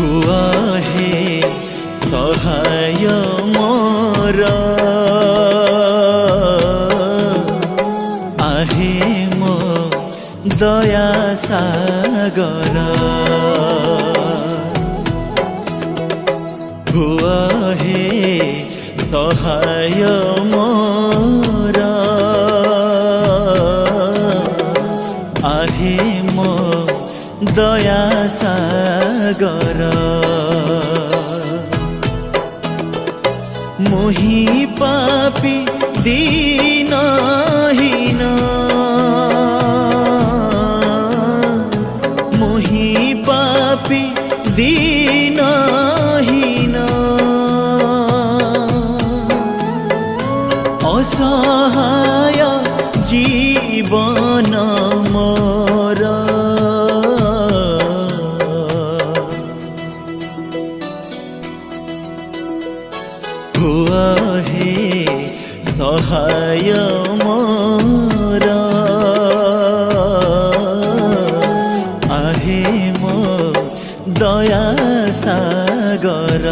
हुआ हे सहाय मोर आहे मो दया सागर हुआ हे सहाय मोर आहे मो दया सागर मोहि पापी दीनहीन मोहि पापी दीनहीन असहाय जीवन मोर हुआ हे सहाय मोर आहे मो दया सागर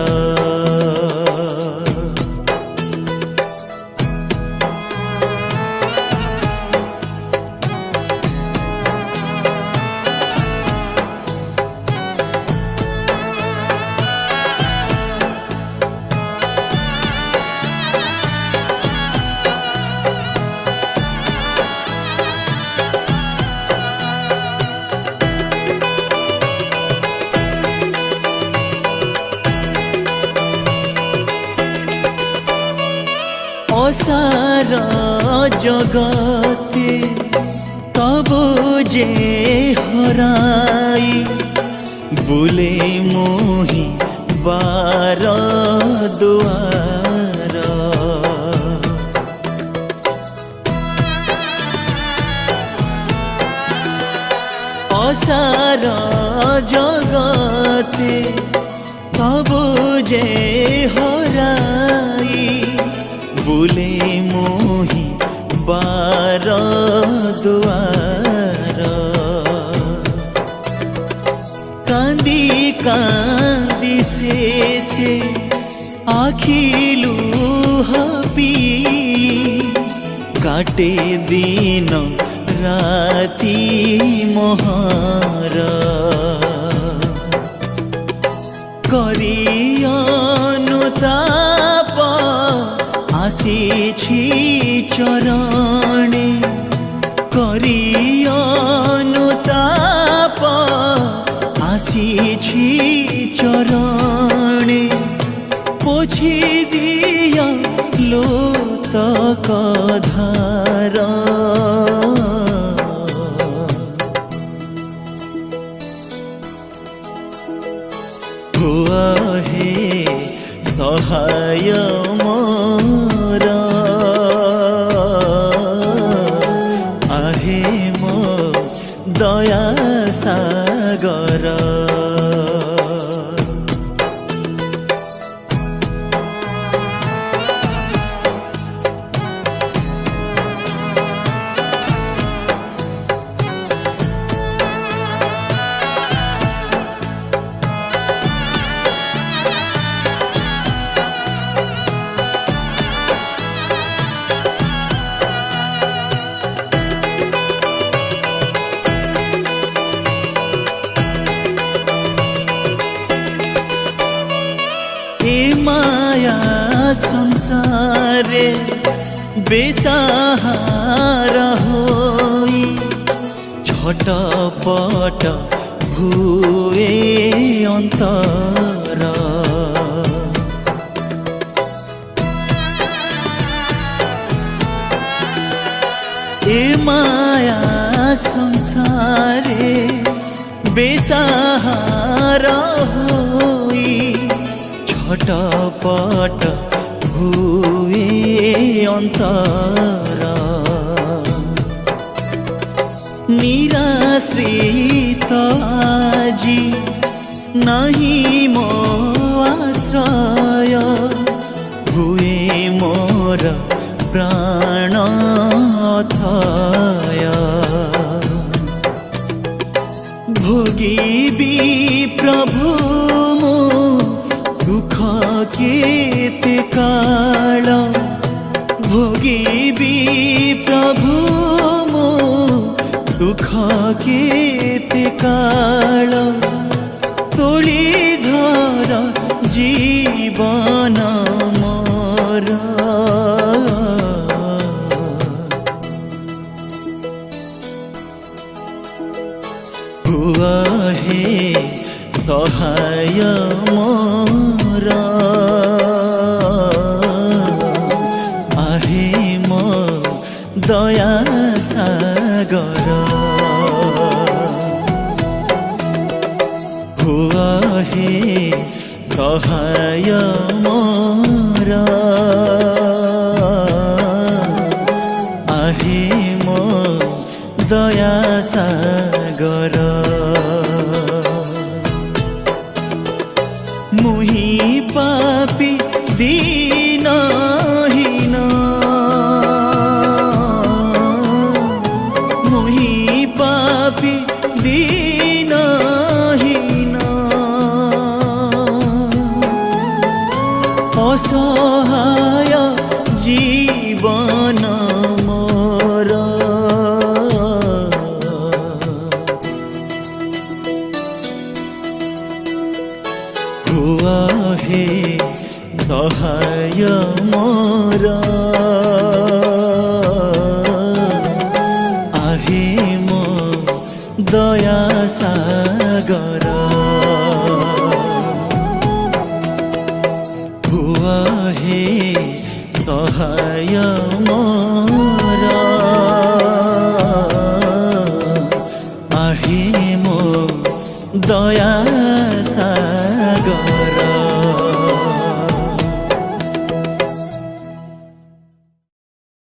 असार जगते तब जे हराई बुले मोहि बार दुआर असार जगते तब जे हराई बुले मोहि बार दुआर कांदी कांदी से आखि लुह पी काटे दिन राति मोहर करी अनुताप आसीछि चरणे करी अनुताप आसीछि चरणे पोछि दिया लोतक धार हुआ हे सहाय मोर आहे मो दया सागर माया संसारे बेसहारा होई छटपट हुए अंतर ए माया संसारे बेसहारा होई छटपट हुए अंतर निराश्रित आजी नहीं मो आश्रय हुए मोर प्राण अथय भोगिबी प्रभु मो दुख केते काल भोगिबी प्रभु मो दुख केते काल तोली धर जीवन मोर हुआ हे सहाय मोर आहे मो दया सागर हुआ हे सहाय मोर आहे मो दया सागर मुही पापी दीनहीन मुही पापी दीनहीन असहाय जीवन मोर हुआ हे सहाय मोर आहे मो दया सागर हुआ हे सहाय